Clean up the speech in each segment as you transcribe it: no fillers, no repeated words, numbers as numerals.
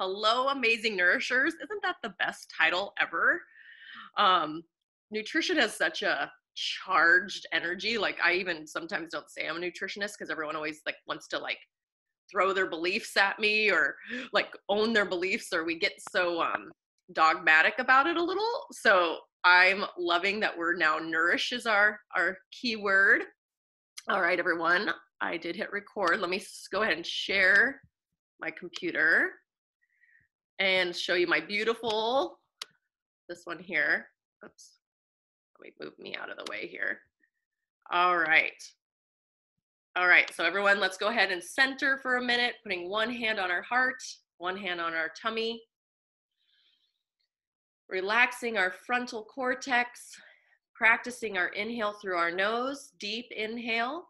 Hello, amazing nourishers. Isn't that the best title ever? Um, Nutrition has such a charged energy. Like I even sometimes don't say I'm a nutritionist because everyone always like wants to like throw their beliefs at me or like own their beliefs, or we get so dogmatic about it a little. So I'm loving that we're now nourish is our keyword. All right, everyone. I did hit record. Let me go ahead and share my computer and show you my beautiful, this one here. Oops, let me move me out of the way here. All right. All right, so everyone, let's go ahead and center for a minute, putting one hand on our heart, one hand on our tummy. Relaxing our frontal cortex, practicing our inhale through our nose, deep inhale.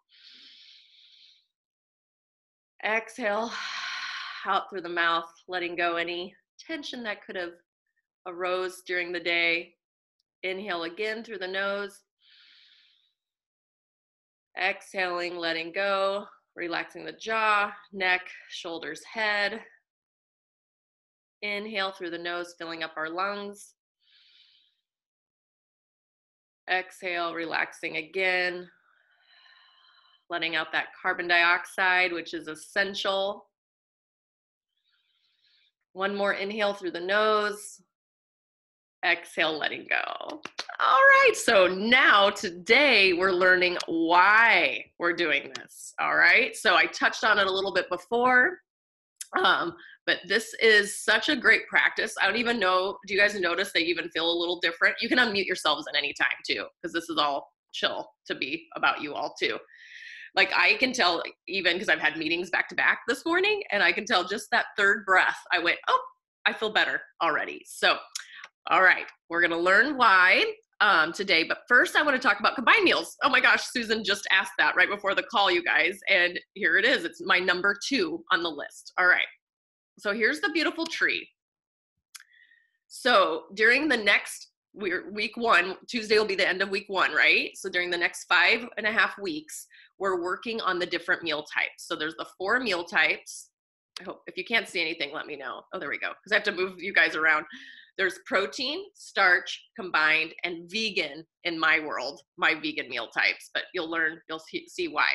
Exhale out through the mouth, letting go any tension that could have arose during the day. Inhale again through the nose. Exhaling, letting go, relaxing the jaw, neck, shoulders, head. Inhale through the nose, filling up our lungs. Exhale, relaxing again, letting out that carbon dioxide, which is essential. One more inhale through the nose. Exhale, letting go. All right, so now today we're learning why we're doing this. All right, so I touched on it a little bit before, but this is such a great practice. I don't even know, do you guys notice they even feel a little different? You can unmute yourselves at any time too, because this is all chill to be about you all too. Like I can tell even because I've had meetings back to back this morning, and I can tell just that third breath, I went, oh, I feel better already. So, all right, we're gonna learn why today, but first I wanna talk about combined meals. Oh my gosh, Susan just asked that right before the call, you guys, and here it is. It's my number 2 on the list. All right, so here's the beautiful tree. So during the next, week 1, Tuesday will be the end of week 1, right? So during the next 5.5 weeks, we're working on the different meal types. So there's the 4 meal types. I hope if you can't see anything, let me know. Oh, there we go, because I have to move you guys around. There's protein, starch, combined, and vegan in my world, my vegan meal types, but you'll see why.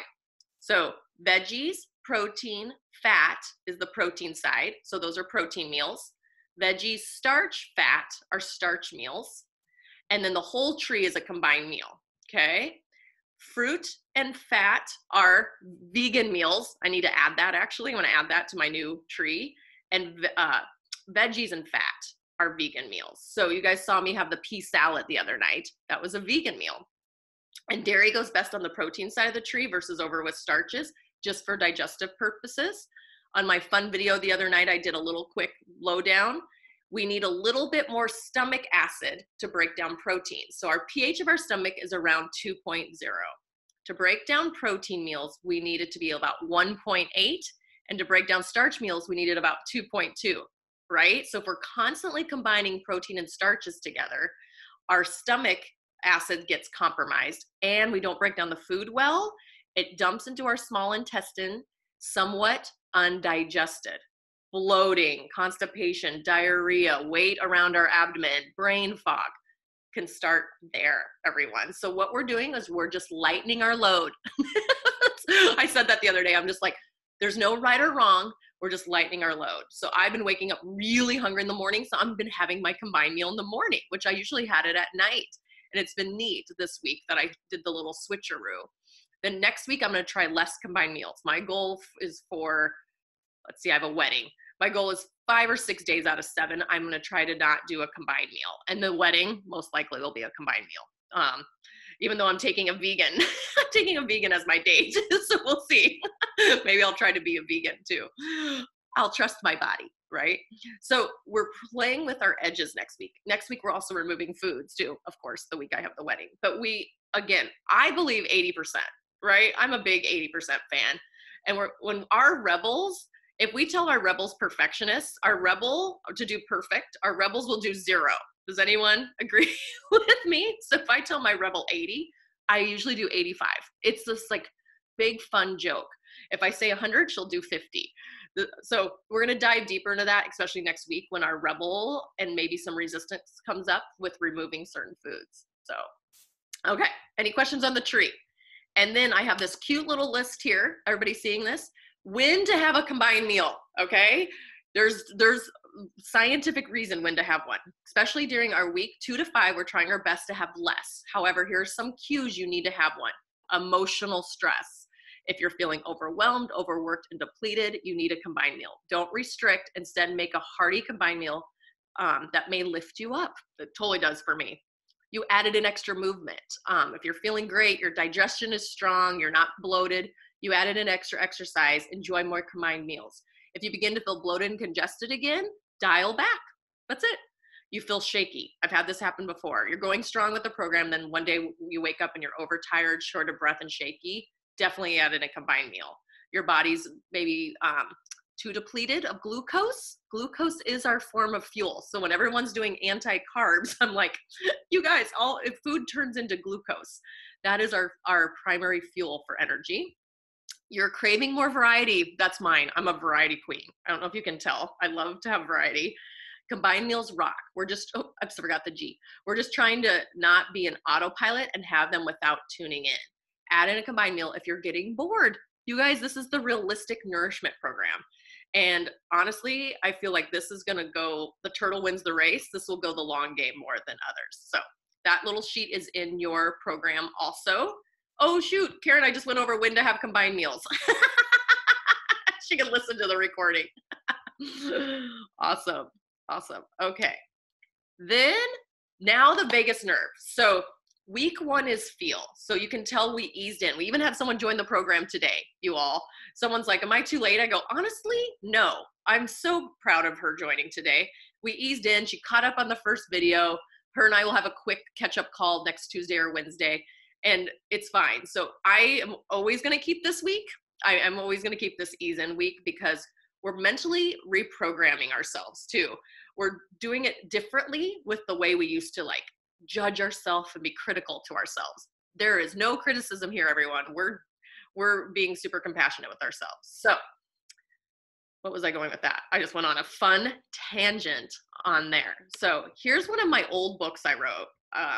So veggies, protein, fat is the protein side. So those are protein meals. Veggies, starch, fat are starch meals. And then the whole tree is a combined meal, okay? Fruit and fat are vegan meals. I need to add that actually. I want to add that to my new tree. And veggies and fat are vegan meals. So you guys saw me have the pea salad the other night. That was a vegan meal. And dairy goes best on the protein side of the tree versus over with starches, just for digestive purposes. On my fun video the other night, I did a little quick lowdown. We need a little bit more stomach acid to break down protein. So our pH of our stomach is around 2.0. To break down protein meals, we need it to be about 1.8. And to break down starch meals, we needed about 2.2, right? So if we're constantly combining protein and starches together, our stomach acid gets compromised and we don't break down the food well. It dumps into our small intestine, somewhat undigested. Bloating, constipation, diarrhea, weight around our abdomen, brain fog can start there, everyone. So what we're doing is we're just lightening our load. I said that the other day. I'm just like, there's no right or wrong. We're just lightening our load. So I've been waking up really hungry in the morning. So I've been having my combined meal in the morning, which I usually had it at night. And it's been neat this week that I did the little switcheroo. Then next week, I'm going to try less combined meals. My goal is for, let's see, I have a wedding. My goal is 5 or 6 days out of 7, I'm going to try to not do a combined meal. And the wedding most likely will be a combined meal. Even though I'm taking a vegan, I'm taking a vegan as my date. So we'll see. Maybe I'll try to be a vegan too. I'll trust my body, right? So we're playing with our edges next week. Next week, we're also removing foods too, of course, the week I have the wedding. But again, I believe 80%, right? I'm a big 80% fan. And when our rebels, if we tell our rebels perfectionists, our rebel to do perfect, our rebels will do 0. Does anyone agree with me? So if I tell my rebel 80, I usually do 85. It's this like big fun joke. If I say 100, she'll do 50. So we're going to dive deeper into that, especially next week when our rebel and maybe some resistance comes up with removing certain foods. So, okay. Any questions on the tree? And then I have this cute little list here. Everybody seeing this? When to have a combined meal, okay? There's scientific reason when to have one, especially during our week 2 to 5. We're trying our best to have less. However, here's some cues you need to have one. Emotional stress. If you're feeling overwhelmed, overworked, and depleted, you need a combined meal. Don't restrict. Instead, make a hearty combined meal that may lift you up. It totally does for me. You added an extra movement. If you're feeling great, your digestion is strong, you're not bloated, you added an extra exercise, enjoy more combined meals. If you begin to feel bloated and congested again, dial back. That's it. You feel shaky. I've had this happen before. You're going strong with the program, then one day you wake up and you're overtired, short of breath, and shaky. Definitely add in a combined meal. Your body's maybe too depleted of glucose. Glucose is our form of fuel. So when everyone's doing anti-carbs, I'm like, you guys, if food turns into glucose, that is our primary fuel for energy. You're craving more variety. That's mine. I'm a variety queen. I don't know if you can tell. I love to have variety. Combined meals rock. We're just, I forgot the G. We're just trying to not be an autopilot and have them without tuning in. Add in a combined meal if you're getting bored. You guys, this is the realistic nourishment program. And honestly, I feel like this is going to go, the turtle wins the race. This will go the long game more than others. So that little sheet is in your program also. Oh, shoot. Karen, I just went over when to have combined meals. She can listen to the recording. Awesome. Awesome. Okay. Then now the vagus nerve. So week 1 is feel. So you can tell we eased in. We even had someone join the program today, you all. Someone's like, am I too late? I go, honestly, no. I'm so proud of her joining today. We eased in. She caught up on the first video. Her and I will have a quick catch-up call next Tuesday or Wednesday, and it's fine. So I am always going to keep this week. I'm always going to keep this ease-in week because we're mentally reprogramming ourselves too. We're doing it differently with the way we used to like judge ourselves and be critical to ourselves. There is no criticism here, everyone. We're being super compassionate with ourselves. So what was I going with that? I just went on a fun tangent on there. So here's one of my old books I wrote.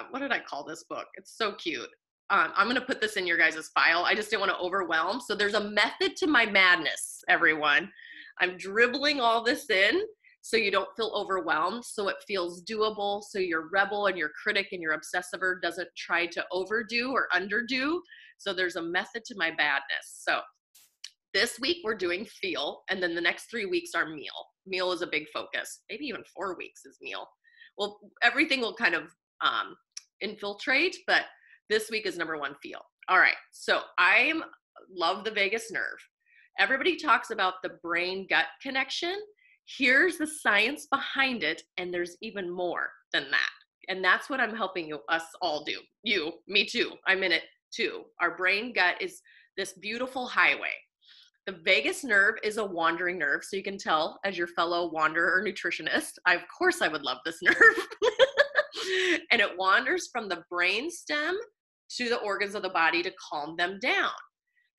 What did I call this book? It's so cute. I'm going to put this in your guys' file. I just didn't want to overwhelm. So there's a method to my madness, everyone. I'm dribbling all this in so you don't feel overwhelmed, so it feels doable, so your rebel and your critic and your obsessiver doesn't try to overdo or underdo. So there's a method to my badness. So this week we're doing feel, and then the next 3 weeks are meal. Meal is a big focus. Maybe even 4 weeks is meal. Well, everything will kind of infiltrate, but this week is number 1, feel. All right, so I love the vagus nerve. Everybody talks about the brain-gut connection. Here's the science behind it, and there's even more than that. And that's what I'm helping us all do. You, me too. I'm in it too. Our brain-gut is this beautiful highway. The vagus nerve is a wandering nerve, so you can tell as your fellow wanderer nutritionist, of course I would love this nerve. And it wanders from the brain stem to the organs of the body to calm them down.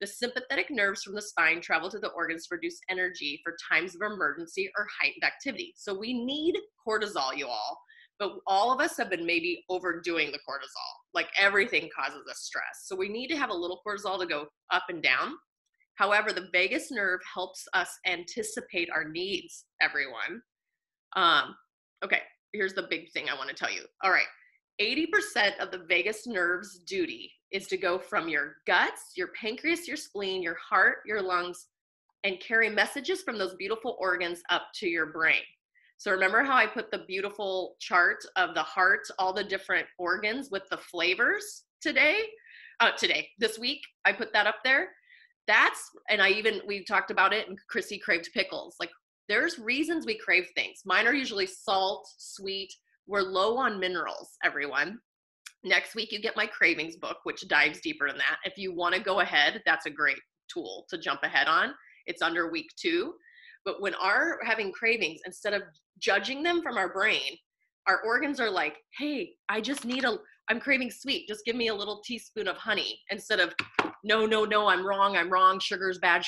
The sympathetic nerves from the spine travel to the organs to produce energy for times of emergency or heightened activity. So we need cortisol, you all, but all of us have been maybe overdoing the cortisol. Like everything causes us stress. So we need to have a little cortisol to go up and down. However, the vagus nerve helps us anticipate our needs, everyone. Okay, here's the big thing I want to tell you. All right, 80% of the vagus nerve's duty is to go from your guts, your pancreas, your spleen, your heart, your lungs, and carry messages from those beautiful organs up to your brain. So remember how I put the beautiful chart of the heart, all the different organs with the flavors this week, I put that up there. We talked about it, and Chrissy craved pickles. Like there's reasons we crave things. Mine are usually salt, sweet. We're low on minerals, everyone. Next week, you get my cravings book, which dives deeper in that. If you want to go ahead, that's a great tool to jump ahead on. It's under week 2. But when we're having cravings, instead of judging them from our brain, our organs are like, hey, I'm craving sweet. Just give me a little teaspoon of honey, instead of, no, I'm wrong, sugar's bad.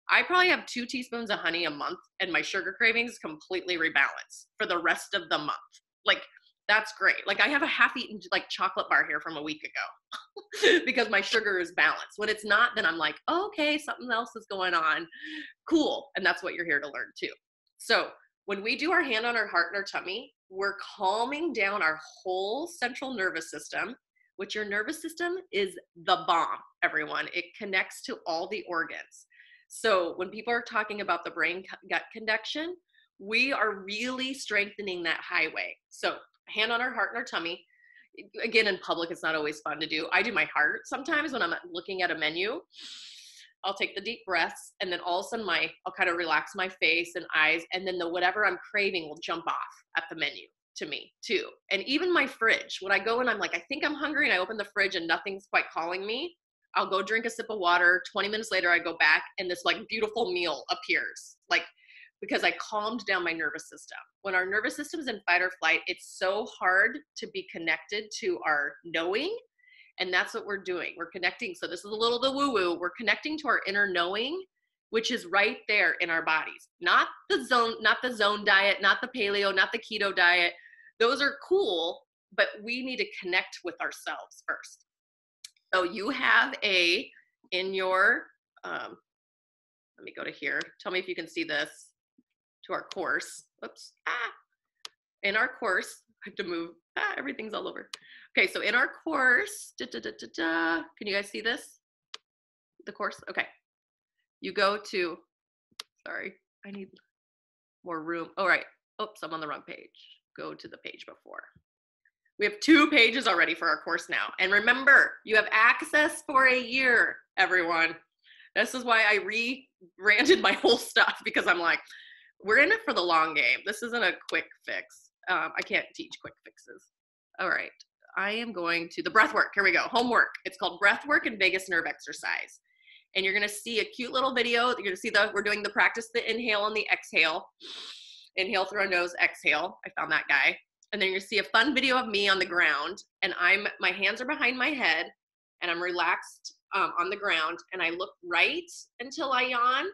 I probably have 2 teaspoons of honey a month and my sugar cravings completely rebalance for the rest of the month. Like, that's great. Like, I have a half-eaten like chocolate bar here from a week ago because my sugar is balanced. When it's not, then I'm like, oh, okay, something else is going on. Cool. And that's what you're here to learn too. So when we do our hand on our heart and our tummy, we're calming down our whole central nervous system, which your nervous system is the bomb, everyone. It connects to all the organs. So when people are talking about the brain gut connection, we are really strengthening that highway. So hand on our heart and our tummy. Again, in public, it's not always fun to do. I do my heart sometimes when I'm looking at a menu. I'll take the deep breaths, and then all of a sudden I'll kind of relax my face and eyes, and then the whatever I'm craving will jump off at the menu to me too. And even my fridge, when I go and I'm like, I think I'm hungry, and I open the fridge and nothing's quite calling me, I'll go drink a sip of water. 20 minutes later, I go back and this like beautiful meal appears. Like, because I calmed down my nervous system. When our nervous system is in fight or flight, it's so hard to be connected to our knowing. And that's what we're doing. We're connecting. So this is a little the woo-woo. We're connecting to our inner knowing, which is right there in our bodies. Not the zone diet, not the paleo, not the keto diet. Those are cool, but we need to connect with ourselves first. So you have in your, let me go to here. Tell me if you can see this. To our course. Oops. In our course, I have to move. Everything's all over. Okay, so in our course, can you guys see this? The course? Okay. You go to, sorry, I need more room. All right. Oops, I'm on the wrong page. Go to the page before. We have 2 pages already for our course now. And remember, you have access for a year, everyone. This is why I rebranded my whole stuff, because I'm like, we're in it for the long game. This isn't a quick fix. I can't teach quick fixes. All right. I am going to the breath work. Here we go. Homework. It's called breath work and vagus nerve exercise. And you're going to see a cute little video. You're going to see we're doing the practice, the inhale and the exhale. Inhale through our nose, exhale. I found that guy. And then you're going to see a fun video of me on the ground. And my hands are behind my head and I'm relaxed on the ground. And I look right until I yawn.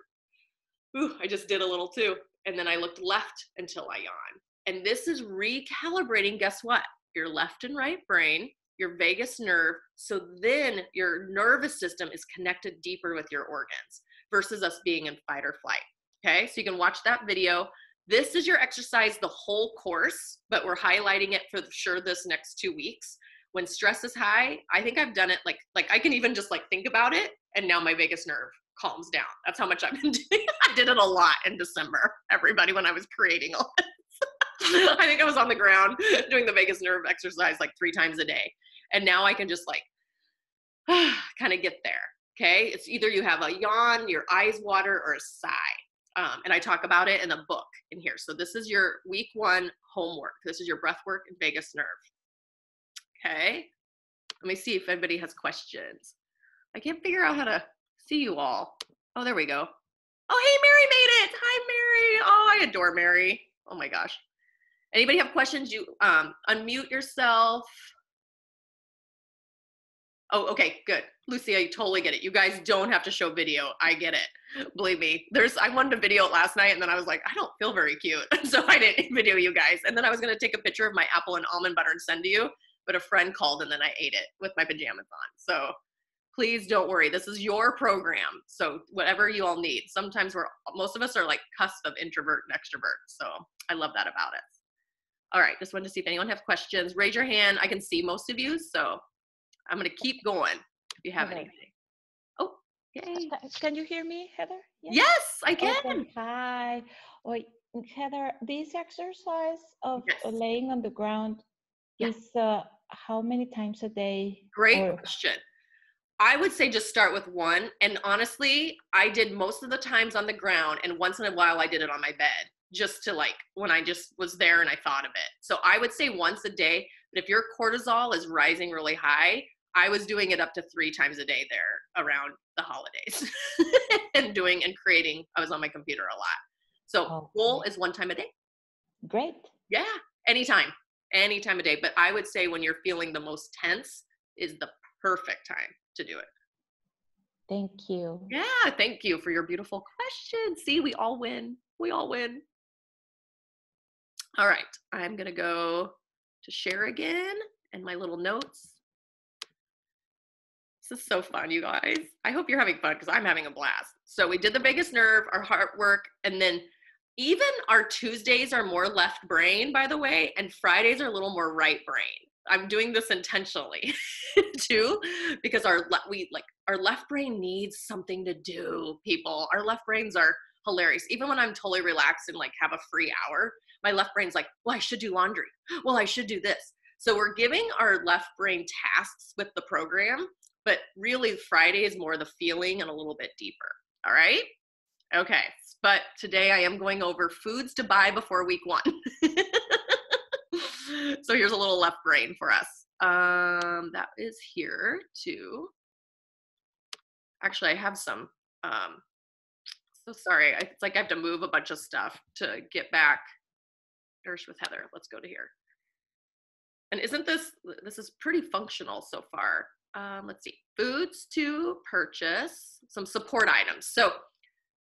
Ooh, I just did a little too. And then I looked left until I yawn. And this is recalibrating, guess what? Your left and right brain, your vagus nerve. So then your nervous system is connected deeper with your organs versus us being in fight or flight. Okay, so you can watch that video. This is your exercise the whole course, but we're highlighting it for sure this next 2 weeks. When stress is high, I think I've done it like I can even just like think about it, and now my vagus nerve calms down. That's how much I've been doing. I did it a lot in December, everybody, when I was creating all this. I think I was on the ground doing the vagus nerve exercise like 3 times a day. And now I can just like kind of get there. Okay. It's either you have a yawn, your eyes water, or a sigh. And I talk about it in a book in here. So this is your week 1 homework. This is your breath work and vagus nerve. Okay. Let me see if anybody has questions. I can't figure out how to see you all. Oh, there we go. Oh, hey, Mary made it. Hi, Mary. Oh, I adore Mary. Oh my gosh. Anybody have questions? You unmute yourself. Oh, okay, good. Lucy, I totally get it. You guys don't have to show video. I get it. Believe me. I wanted to video it last night, and then I was like, I don't feel very cute. So I didn't video you guys. And then I was going to take a picture of my apple and almond butter and send to you, but a friend called, and then I ate it with my pajamas on. So please don't worry. This is your program. So whatever you all need. Sometimes most of us are like cusp of introvert and extrovert. So I love that about it. All right. Just wanted to see if anyone have questions. Raise your hand. I can see most of you. So I'm going to keep going if you have anything. Oh, yay. Can you hear me, Heather? Yes, I can. Okay, hi. Oh, Heather, this exercise of laying on the ground is how many times a day? Great question. I would say just start with 1. And honestly, I did most of the times on the ground, and once in a while I did it on my bed, just to like when I just was there and I thought of it. So I would say once a day. But if your cortisol is rising really high, I was doing it up to 3 times a day there around the holidays and creating. I was on my computer a lot. So goal is 1 time a day. Great. Yeah, any time of day. But I would say when you're feeling the most tense is the perfect time to do it. Thank you. Yeah, thank you for your beautiful question. See, we all win. We all win. All right, I'm gonna go to share again and my little notes. This is so fun, you guys. I hope you're having fun because I'm having a blast. So we did the vagus nerve, our heart work, and then even our Tuesdays are more left brain, by the way, and Fridays are a little more right brain. I'm doing this intentionally too, because our left brain needs something to do, people. Our left brains are hilarious. Even when I'm totally relaxed and like have a free hour, my left brain's like, well, I should do laundry. Well, I should do this. So we're giving our left brain tasks with the program, but really Friday is more the feeling and a little bit deeper. All right. Okay. But today I am going over foods to buy before week 1. So here's a little left brain for us. That is here too. Actually, I have some, so sorry. It's like I have to move a bunch of stuff to get back. Nourish with Heather. Let's go to here. And isn't this is pretty functional so far. Let's see, foods to purchase, some support items. So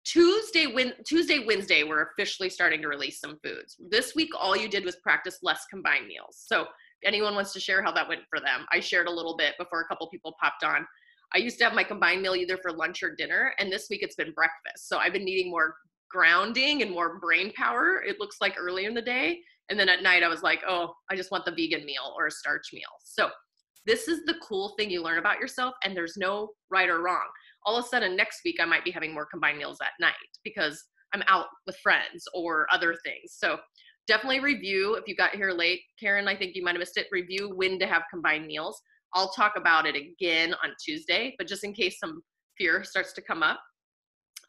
Tuesday, Wednesday, we're officially starting to release some foods. This week, all you did was practice less combined meals. So if anyone wants to share how that went for them, I shared a little bit before a couple people popped on. I used to have my combined meal either for lunch or dinner, and this week it's been breakfast. So I've been needing more grounding and more brain power, it looks like, early in the day. And then at night, I was like, oh, I just want the vegan meal or a starch meal. So this is the cool thing you learn about yourself, and there's no right or wrong. All of a sudden next week I might be having more combined meals at night because I'm out with friends or other things. So definitely review. If you got here late, Karen, I think you might have missed it, review when to have combined meals. I'll talk about it again on Tuesday, but just in case some fear starts to come up.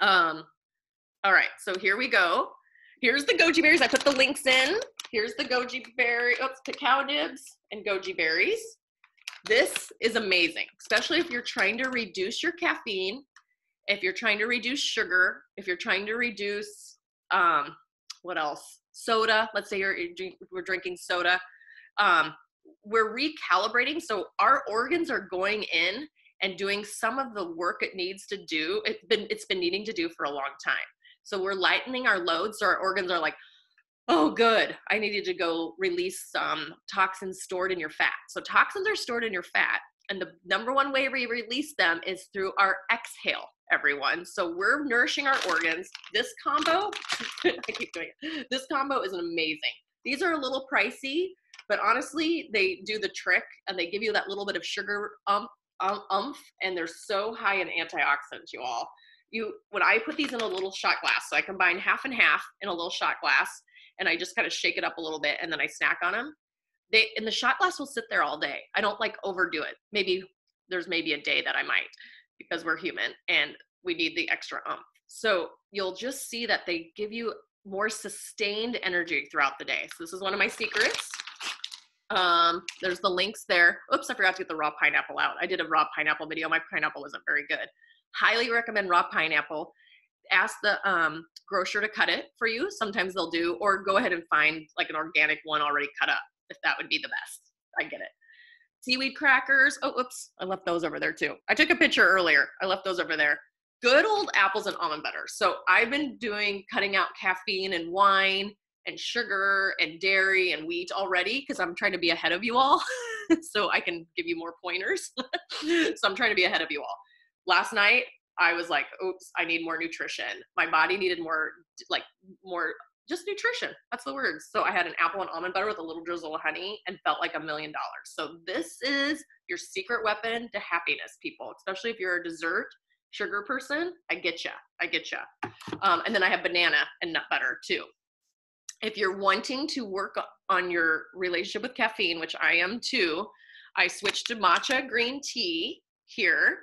All right, so here we go. Here's the goji berries. I put the links in. Here's the goji berry, cacao nibs and goji berries. This is amazing, especially if you're trying to reduce your caffeine, if you're trying to reduce sugar, if you're trying to reduce, what else? Soda. Let's say we're drinking soda. We're recalibrating. So our organs are going in and doing some of the work it needs to do. It's been needing to do for a long time. So we're lightening our load. So our organs are like, oh, good. I needed to go release some toxins stored in your fat. So toxins are stored in your fat. And the number one way we release them is through our exhale, everyone. So we're nourishing our organs. This combo, I keep doing it. This combo is amazing. These are a little pricey, but honestly, they do the trick and they give you that little bit of sugar and they're so high in antioxidants, you all. When I put these in a little shot glass, so I combine half and half in a little shot glass, and I just kind of shake it up a little bit and then I snack on them. And the shot glass will sit there all day. I don't like overdo it. There's maybe a day that I might, because we're human and we need the extra So you'll just see that they give you more sustained energy throughout the day. So this is one of my secrets. There's the links there. Oops, I forgot to get the raw pineapple out. I did a raw pineapple video. My pineapple wasn't very good. Highly recommend raw pineapple. Ask the grocer to cut it for you. Sometimes they'll do, or go ahead and find like an organic one already cut up, if that would be the best. I get it. Seaweed crackers. Oh, oops, I left those over there too. I took a picture earlier. I left those over there. Good old apples and almond butter. So I've been cutting out caffeine and wine and sugar and dairy and wheat already because I'm trying to be ahead of you all so I can give you more pointers. So I'm trying to be ahead of you all. Last night, I was like, oops, I need more nutrition. My body needed more just nutrition. That's the word. So I had an apple and almond butter with a little drizzle of honey and felt like $1 million. So this is your secret weapon to happiness, people, especially if you're a dessert sugar person. I get you. And then I have banana and nut butter too. If you're wanting to work on your relationship with caffeine, which I am too, I switched to matcha green tea here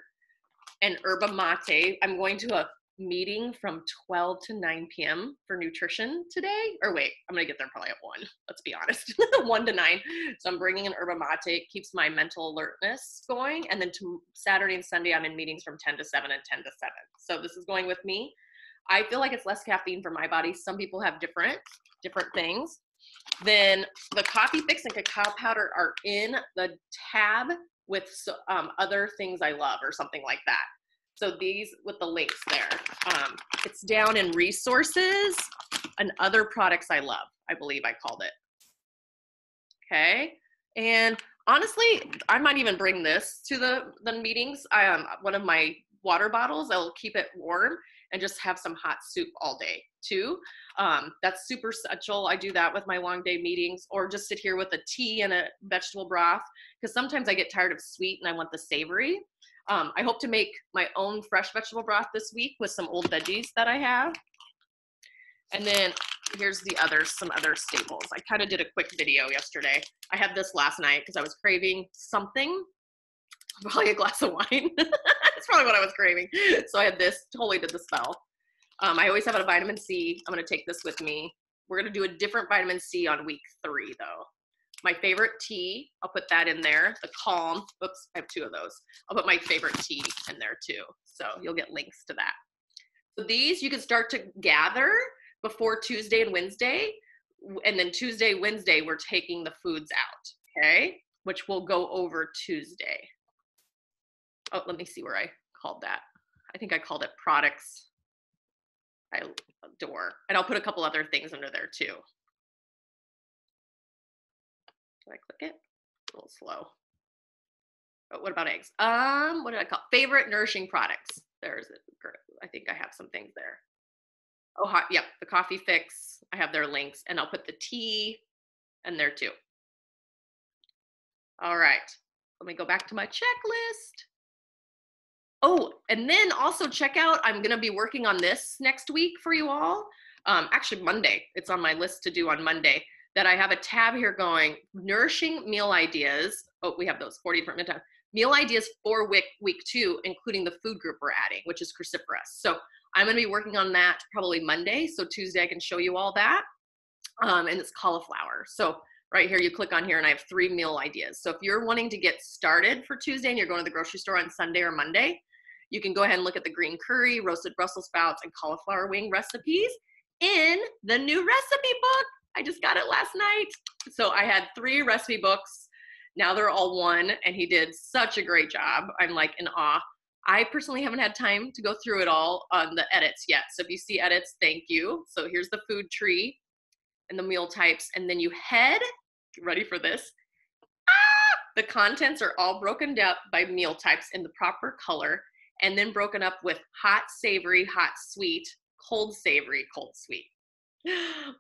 and yerba mate. I'm going to a meeting from 12 to 9 p.m. for nutrition today. Or wait, I'm going to get there probably at 1. Let's be honest. 1 to 9. So I'm bringing an yerba mate. It keeps my mental alertness going. And then Saturday and Sunday, I'm in meetings from 10 to 7 and 10 to 7. So this is going with me. I feel like it's less caffeine for my body. Some people have different things. Then the coffee fix and cacao powder are in the tab with other things I love or something like that. So these with the links there. It's down in resources and other products I love, I believe I called it. Okay. And honestly, I might even bring this to the meetings. One of my water bottles, I'll keep it warm and just have some hot soup all day too. That's super essential. I do that with my long day meetings, or just sit here with a tea and a vegetable broth, because sometimes I get tired of sweet and I want the savory. I hope to make my own fresh vegetable broth this week with some old veggies that I have. And then here's some other staples. I kind of did a quick video yesterday. I had this last night because I was craving something, probably a glass of wine. That's probably what I was craving. So I had this, totally did the spell. I always have a vitamin C. I'm going to take this with me. We're going to do a different vitamin C on week 3 though. My favorite tea, I'll put that in there. The Calm, oops, I have 2 of those. I'll put my favorite tea in there too. So you'll get links to that. So these you can start to gather before Tuesday and Wednesday. And then Tuesday, Wednesday, we're taking the foods out, okay? Which we'll go over Tuesday. Oh, let me see where I called that. I think I called it products I adore. And I'll put a couple other things under there too. Did I click it? A little slow. Oh, what about eggs? What did I call? Favorite nourishing products. There's it. I think I have some things there. Oh, hot. Yep. The coffee fix. I have their links, and I'll put the tea in there too. All right. Let me go back to my checklist. Oh, and then also check out, I'm going to be working on this next week for you all. Actually, Monday. It's on my list to do on Monday. That I have a tab here going, nourishing meal ideas. Oh, we have those 40 different meal ideas for week 2, including the food group we're adding, which is cruciferous. So I'm going to be working on that probably Monday. So Tuesday I can show you all that. And it's cauliflower. So right here, you click on here and I have 3 meal ideas. So if you're wanting to get started for Tuesday and you're going to the grocery store on Sunday or Monday, you can go ahead and look at the green curry, roasted Brussels sprouts, and cauliflower wing recipes in the new recipe book. I just got it last night. So I had 3 recipe books. Now they're all one, and he did such a great job. I'm like in awe. I personally haven't had time to go through it all on the edits yet. So if you see edits, thank you. So here's the food tree and the meal types. And then you head, ready for this? The contents are all broken down by meal types in the proper color, and then broken up with hot, savory, hot, sweet, cold, savory, cold, sweet.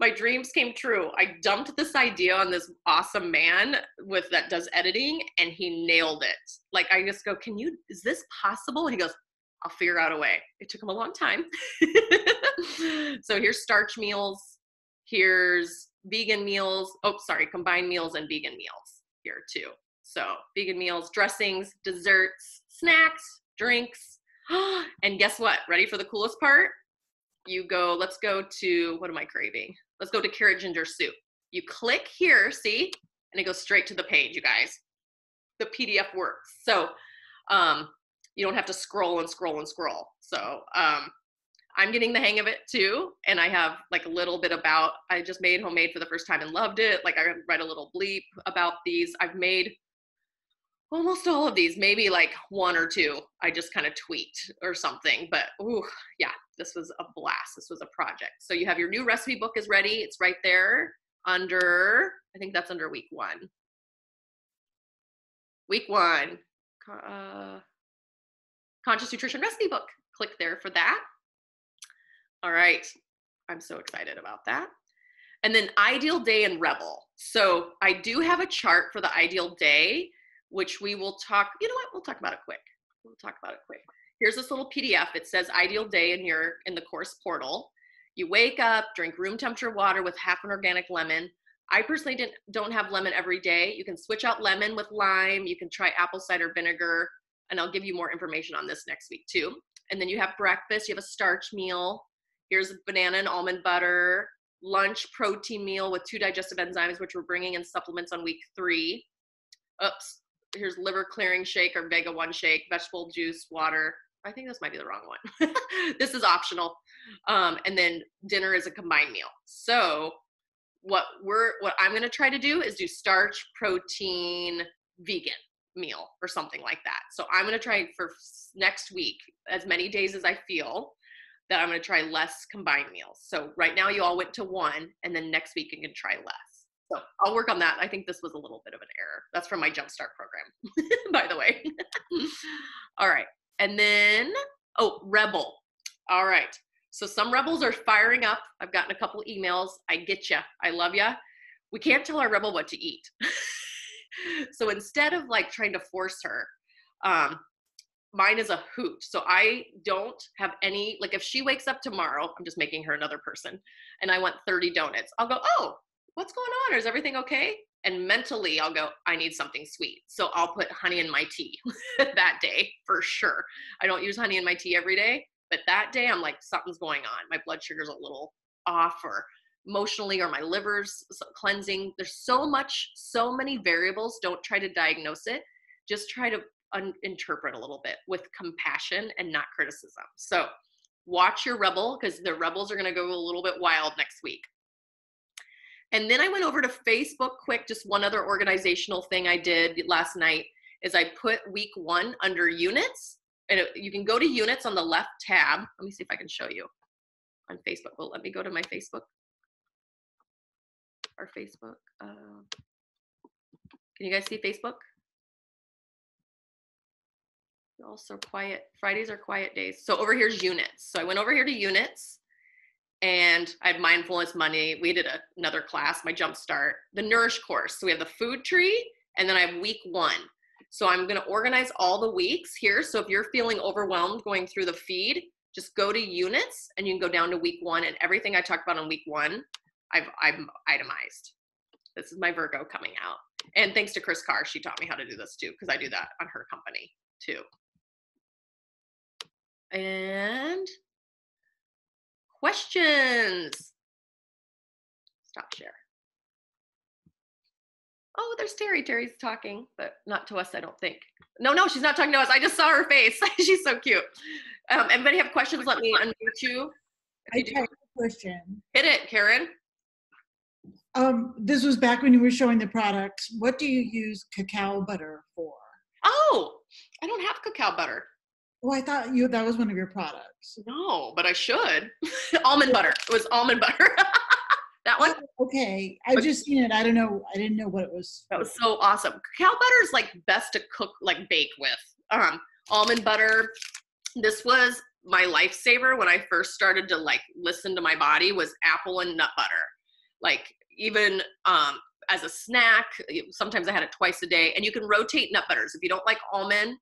My dreams came true. I dumped this idea on this awesome man that does editing, and he nailed it. Like, I just go, is this possible? And he goes, I'll figure out a way. It took him a long time. So here's starch meals. Here's vegan meals. Oh, sorry, combined meals and vegan meals here too. So vegan meals, dressings, desserts, snacks, drinks. And guess what? Ready for the coolest part? Let's go to, what am I craving? Let's go to carrot ginger soup. You click here, see? And it goes straight to the page, you guys. The PDF works. So you don't have to scroll and scroll and scroll. So I'm getting the hang of it too. And I have like a little bit I just made homemade for the first time and loved it. Like, I read a little bleep about these. I've made almost all of these, maybe like 1 or 2. I just kind of tweaked or something, but ooh, yeah, this was a blast. This was a project. So you have your new recipe book is ready. It's right there under, I think that's under week 1. Week 1, Conscious Nutrition Recipe Book. Click there for that. All right, I'm so excited about that. And then Ideal Day and Rebel. So I do have a chart for the ideal day, which we will talk, you know what, we'll talk about it quick. Here's this little PDF. It says ideal day in the course portal. You wake up, drink room temperature water with half an organic lemon. I personally don't have lemon every day. You can switch out lemon with lime. You can try apple cider vinegar, and I'll give you more information on this next week too. And then you have breakfast, you have a starch meal. Here's banana and almond butter. Lunch, protein meal with 2 digestive enzymes, which we're bringing in supplements on week 3. Oops. Here's liver clearing shake or Vega 1 shake, vegetable juice, water. I think this might be the wrong one. This is optional. And then dinner is a combined meal. So what I'm going to try to do is do starch, protein, vegan. meal or something like that. So I'm going to try for next week, as many days as I feel, that I'm going to try less combined meals. So right now you all went to one, and then next week you can try less. So I'll work on that. I think this was a little bit of an error. That's from my Jumpstart program, by the way. All right. And then, Rebel. All right. So some Rebels are firing up. I've gotten a couple emails. I get ya. I love ya. We can't tell our Rebel what to eat. So instead of like trying to force her, mine is a hoot. So I don't have any, like if she wakes up tomorrow, I'm just making her another person, and I want 30 donuts, I'll go, oh, what's going on? Is everything okay? And mentally I'll go, I need something sweet. So I'll put honey in my tea that day for sure. I don't use honey in my tea every day, but that day I'm like, something's going on. My blood sugar's a little off, or emotionally, or my liver's cleansing. There's so many variables. Don't try to diagnose it. Just try to interpret a little bit with compassion and not criticism. So watch your Rebel, because the Rebels are going to go a little bit wild next week. And then I went over to Facebook quick. Just one other organizational thing I did last night is I put week 1 under units, and you can go to units on the left tab. Let me see if I can show you on Facebook. Well, let me go to my Facebook. Our Facebook. Can you guys see Facebook? You're all so quiet. Fridays are quiet days. So over here's units. So I went over here to units, and I had mindfulness Monday. We did another class, my Jumpstart, the Nourish course. So we have the food tree, and then I have week 1. So I'm going to organize all the weeks here. So if you're feeling overwhelmed going through the feed, just go to units, and you can go down to week 1, and everything I talked about on week 1, I've itemized. This is my Virgo coming out. And thanks to Chris Carr, she taught me how to do this too, because I do that on her company too. And questions. Stop share. Oh, there's Terry. Terry's talking, but not to us, I don't think. No, she's not talking to us. I just saw her face. She's so cute. Anybody have questions? Let me unmute you. I have a question. Hit it, Karen. This was back when you were showing the products. What do you use cacao butter for? Oh, I don't have cacao butter. Well, I thought that was one of your products. No, but I should. Almond butter. It was almond butter. That one? Oh, okay. I just seen it. I don't know. I didn't know what it was. That was so awesome. Cacao butter is like best to cook, like bake with. Almond butter. This was my lifesaver when I first started to like listen to my body, was apple and nut butter. Like even as a snack, sometimes I had it twice a day, and you can rotate nut butters. If you don't like almond,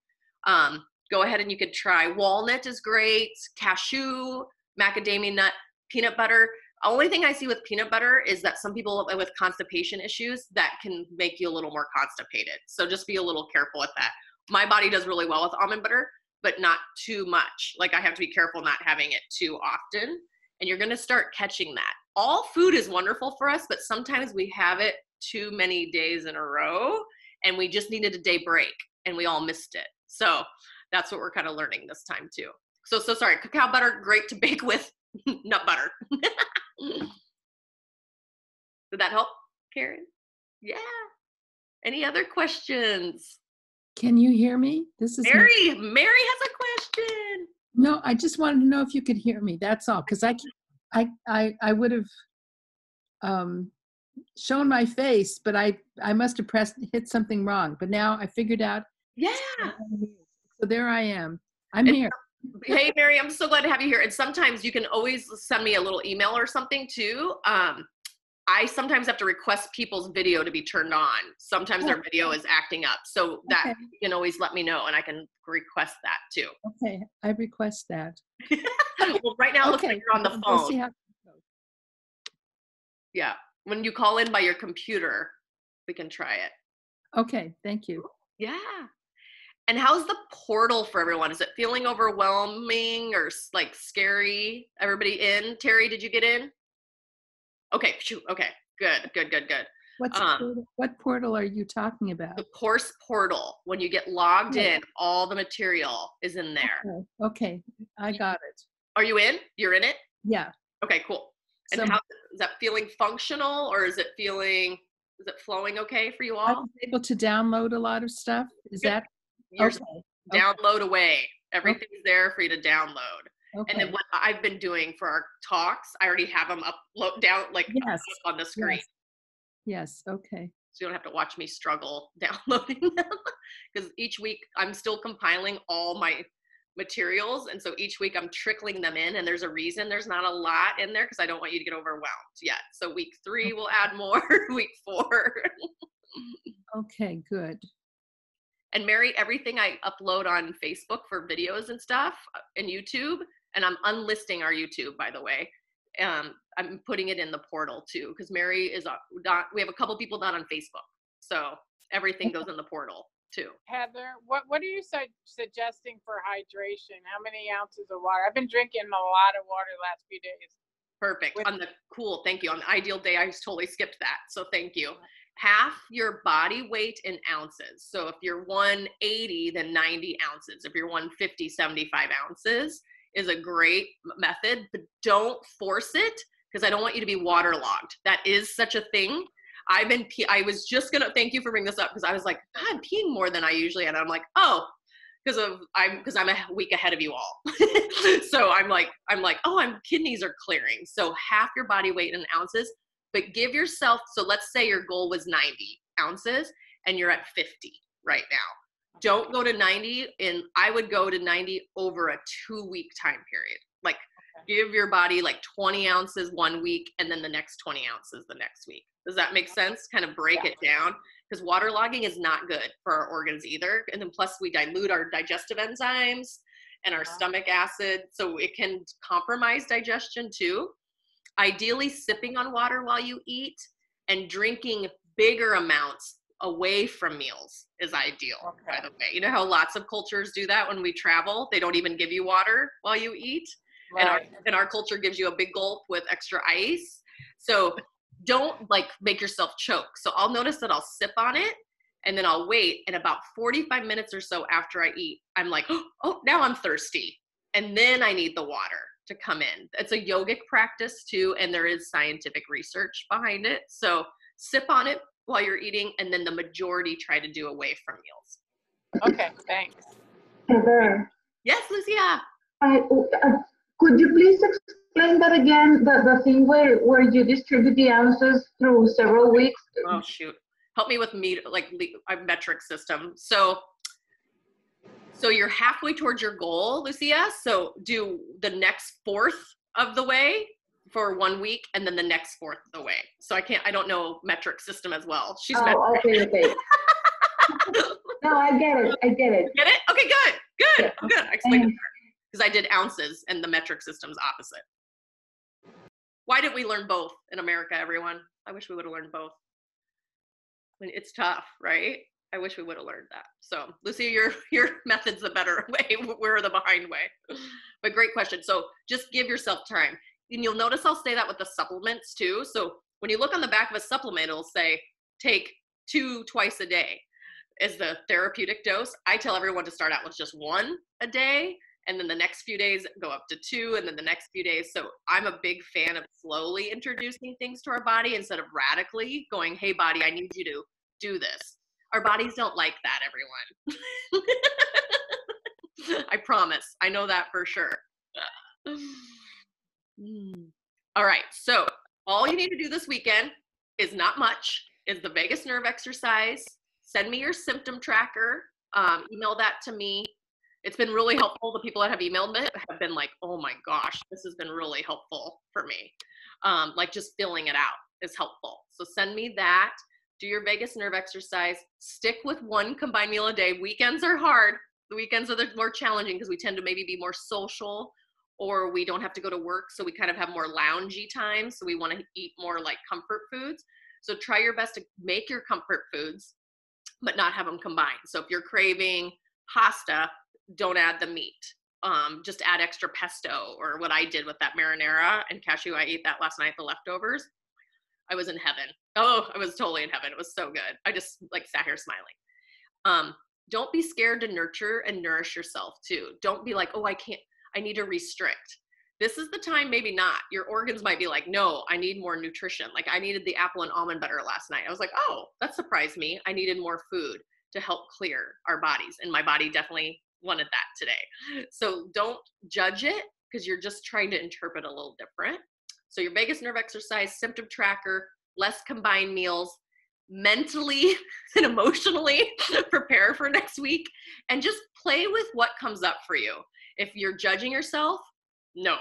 go ahead and you could try walnut is great, cashew, macadamia nut, peanut butter. Only thing I see with peanut butter is that some people with constipation issues, that can make you a little more constipated. So just be a little careful with that. My body does really well with almond butter, but not too much. Like I have to be careful not having it too often. And you're gonna start catching that. All food is wonderful for us, but sometimes we have it too many days in a row, and we just needed a day break, and we all missed it. So that's what we're kind of learning this time too. So sorry, cacao butter, great to bake with nut butter. Did that help, Karen? Yeah. Any other questions? Can you hear me? This is Mary. Mary has a question. No, I just wanted to know if you could hear me. That's all, because I would have shown my face, but I must have hit something wrong. But now I figured out. Yeah. So there I am. I'm here. Hey, Mary, I'm so glad to have you here. And sometimes you can always send me a little email or something too. I sometimes have to request people's video to be turned on. Sometimes their video is acting up. So that you can always let me know, and I can request that too. Okay, I request that. Well, right now it looks like you're on the phone. We'll see how it goes. Yeah, when you call in by your computer, we can try it. Okay, thank you. Yeah. And how's the portal for everyone? Is it feeling overwhelming or like scary? Everybody in? Terry, did you get in? Okay, shoot. Okay, good. What portal are you talking about? The course portal. When you get logged in, all the material is in there. Okay, I got it. Are you in? You're in it? Yeah. Okay, cool. And how is that feeling functional, or is it feeling Is it flowing okay for you I all? was able to download a lot of stuff. Is Good. that You're okay? download away. Everything's there for you to download. Okay. And then what I've been doing for our talks, I already have them down like Yes. up on the screen. Yes. Okay. So you don't have to watch me struggle downloading them, because each week I'm still compiling all my materials. And so each week I'm trickling them in, and there's a reason there's not a lot in there, because I don't want you to get overwhelmed yet. So week 3 we'll add more, week 4. Okay, good. And Mary, everything I upload on Facebook for videos and stuff and YouTube, and I'm unlisting our YouTube, by the way. I'm putting it in the portal too, because Mary is not, we have a couple people not on Facebook. So everything goes in the portal too. Heather, what are you suggesting for hydration? How many ounces of water? I've been drinking a lot of water the last few days. Perfect. Thank you. On the ideal day, I just totally skipped that. So thank you. Half your body weight in ounces. So if you're 180, then 90 ounces. If you're 150, 75 ounces is a great method, but don't force it, because I don't want you to be waterlogged. That is such a thing. I was just gonna, thank you for bringing this up, because I was like, I'm peeing more than I usually am. And I'm like, oh, because I'm a week ahead of you all. So I'm like, oh, kidneys are clearing. So half your body weight in ounces, but give yourself, so let's say your goal was 90 ounces and you're at 50 right now. Don't go to 90, and I would go to 90 over a 2-week time period. Like, give your body like 20 ounces 1 week, and then the next 20 ounces the next week. Does that make sense? Kind of break it down, because waterlogging is not good for our organs either. And then plus we dilute our digestive enzymes and our stomach acid, so it can compromise digestion too. Ideally, sipping on water while you eat and drinking bigger amounts away from meals is ideal, by the way. You know how lots of cultures do that when we travel? They don't even give you water while you eat. Right. And our culture gives you a big gulp with extra ice. So don't like make yourself choke. So I'll notice that I'll sip on it, and then I'll wait. And about 45 minutes or so after I eat, I'm like, oh, now I'm thirsty. And then I need the water to come in. It's a yogic practice too, and there is scientific research behind it. So sip on it while you're eating, and then the majority try to do away from meals. Okay, thanks. Heather. Yes, Lucia. Could you please explain that again, the thing where you distribute the ounces through several weeks? Oh, shoot. Help me with a metric system. So you're halfway towards your goal, Lucia. So do the next fourth of the way for 1 week, and then the next fourth of the way. So I don't know metric system as well. She's okay. No, I get it. Get it? Okay, good. Yeah. Good. I explained it because I did ounces, and the metric system's opposite. Why didn't we learn both in America, everyone? I wish we would have learned both. I mean, it's tough, right? I wish we would have learned that. So, Lucy, your method's the better way. We're the behind way. But great question. So just give yourself time. And you'll notice I'll say that with the supplements too. So when you look on the back of a supplement, it'll say, take 2 twice a day as the therapeutic dose. I tell everyone to start out with just 1 a day, and then the next few days go up to 2, and then the next few days. So I'm a big fan of slowly introducing things to our body instead of radically going, hey, body, I need you to do this. Our bodies don't like that, everyone. I promise. I know that for sure. All right. So all you need to do this weekend is not much, is the vagus nerve exercise. Send me your symptom tracker. Email that to me. It's been really helpful. The people that have emailed it have been like, oh my gosh, this has been really helpful for me. Like just filling it out is helpful. So send me that. Do your vagus nerve exercise. Stick with 1 combined meal a day. Weekends are hard. The weekends are the more challenging because we tend to maybe be more social, or we don't have to go to work, so we kind of have more loungy time. So we want to eat more like comfort foods. So try your best to make your comfort foods, but not have them combined. So if you're craving pasta, don't add the meat. Just add extra pesto, or what I did with that marinara and cashew. I ate that last night, the leftovers. I was in heaven. Oh, I was totally in heaven. It was so good. I just like sat here smiling. Don't be scared to nurture and nourish yourself too. Don't be like, oh, I need to restrict. this is the time, maybe not. Your organs might be like, no, I need more nutrition. Like I needed the apple and almond butter last night. I was like, oh, that surprised me. I needed more food to help clear our bodies. And my body definitely wanted that today. So don't judge it because you're just trying to interpret a little different. So your vagus nerve exercise, symptom tracker, less combined meals, mentally and emotionally prepare for next week, and just play with what comes up for you. If you're judging yourself, no,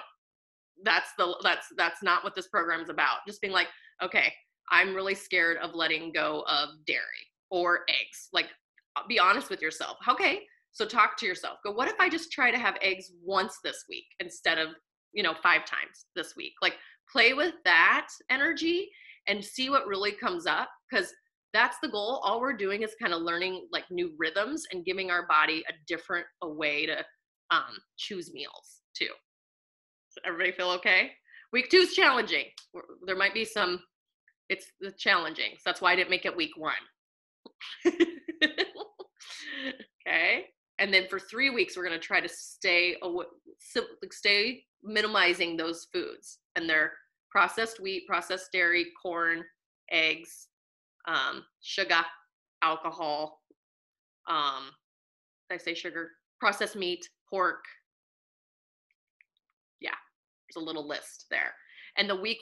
that's not what this program is about. Just being like, okay, I'm really scared of letting go of dairy or eggs. Like, be honest with yourself. Okay, so talk to yourself. Go, what if I just try to have eggs once this week instead of, 5 times this week? Like, play with that energy and see what really comes up, because that's the goal. All we're doing is kind of learning like new rhythms and giving our body a way to choose meals too. Everybody feel okay? Week 2 is challenging. There might be it's challenging. So that's why I didn't make it week 1. Okay. And then for 3 weeks, we're going to try to stay minimizing those foods. And they're processed wheat, processed dairy, corn, eggs, sugar, alcohol. Did I say sugar? Processed meat, pork. Yeah, there's a little list there. And the week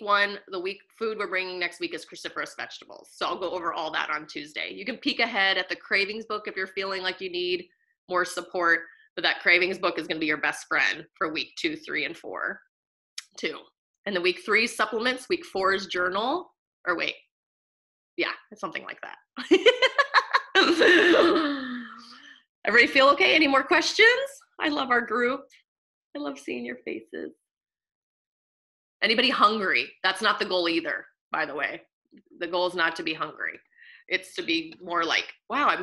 food we're bringing next week is cruciferous vegetables. So I'll go over all that on Tuesday. You can peek ahead at the cravings book if you're feeling like you need more support, but that cravings book is going to be your best friend for week 2, 3, and 4 too. And the week 3 supplements, week 4 is journal, or wait, yeah, it's something like that. Everybody feel okay? Any more questions? I love our group. I love seeing your faces. Anybody hungry? That's not the goal either, by the way. The goal is not to be hungry. It's to be more like, wow,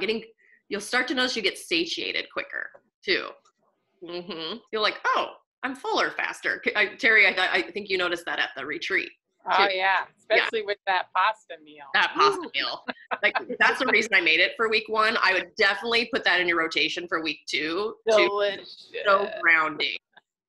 you'll start to notice you get satiated quicker too. You're like, oh, I'm fuller faster. Terry, I think you noticed that at the retreat. Oh yeah, especially with that pasta meal. That pasta meal. Like, that's the reason I made it for week 1. I would definitely put that in your rotation for week 2. Delicious. So grounding.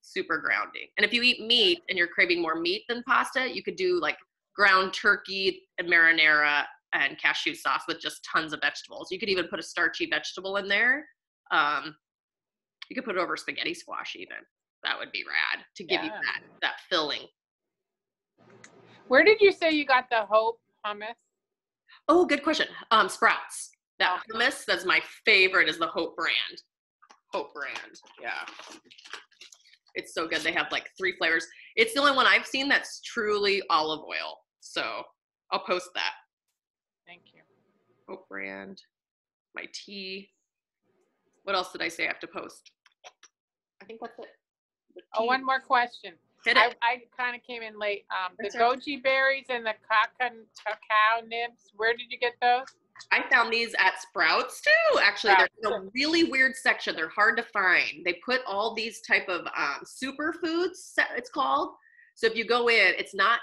Super grounding. And if you eat meat and you're craving more meat than pasta, you could do like ground turkey and marinara and cashew sauce with just tons of vegetables. You could even put a starchy vegetable in there. You could put it over spaghetti squash even. That would be rad to give you that filling. Where did you say you got the Hope hummus? Oh, good question. Sprouts. That hummus, that's my favorite, is the Hope brand. Hope brand, yeah. It's so good. They have like 3 flavors. It's the only one I've seen that's truly olive oil. So I'll post that. Thank you. Hope brand, my tea. What else did I say I have to post? I think that's it. Oh, one more question. Hit it. I kind of came in late. The goji berries and the cacao nibs, where did you get those? I found these at Sprouts too. Actually, they're in a really weird section. They're hard to find. They put all these type of superfoods, it's called. So if you go in, it's not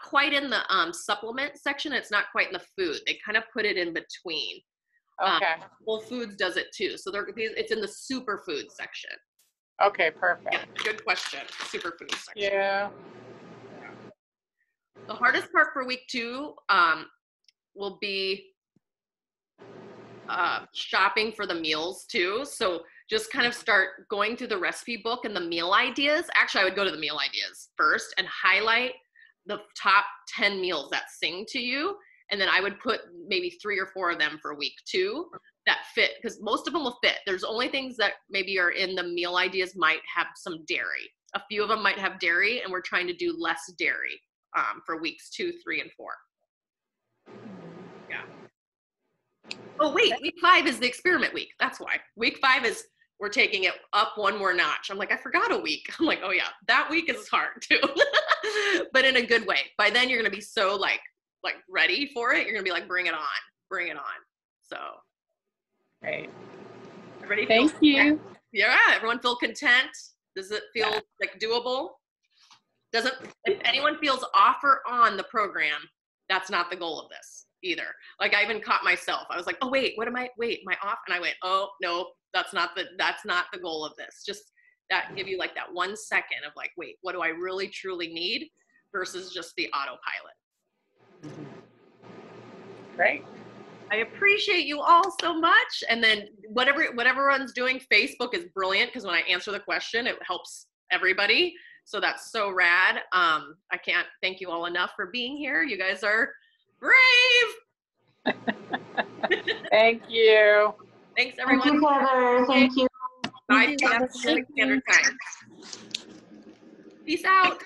quite in the supplement section. It's not quite in the food. They kind of put it in between. Okay. Whole Foods does it too. So it's in the superfood section. Okay, perfect. Yeah, good question. Superfood section. Yeah. The hardest part for week 2 will be shopping for the meals too. So just kind of start going through the recipe book and the meal ideas. Actually, I would go to the meal ideas first and highlight the top 10 meals that sing to you. And then I would put maybe 3 or 4 of them for week 2 that fit, because most of them will fit. There's only things that maybe are in the meal ideas might have some dairy. A few of them might have dairy, and we're trying to do less dairy for weeks 2, 3, and 4. Yeah. Oh, wait, week 5 is the experiment week. That's why. Week 5 is, we're taking it up 1 more notch. I'm like, I forgot a week. I'm like, oh yeah, that week is hard too, but in a good way. By then you're going to be so like ready for it. You're going to be like, bring it on. So. Great. Everybody Thank you. Yeah, everyone feel content? Does it feel like doable? If anyone feels off or on the program, that's not the goal of this either. Like, I even caught myself. I was like, oh wait, am I off? And I went, oh no, that's not the goal of this. Just that give you like that 1 second of like, wait, what do I really truly need versus just the autopilot. Great. I appreciate you all so much. And then whatever everyone's doing, Facebook is brilliant because when I answer the question, it helps everybody. So that's so rad. I can't thank you all enough for being here. You guys are brave. Thank you. Thanks, everyone. Thank you, Heather. Thank you. 5 p.m. Pacific Standard Time. Peace out.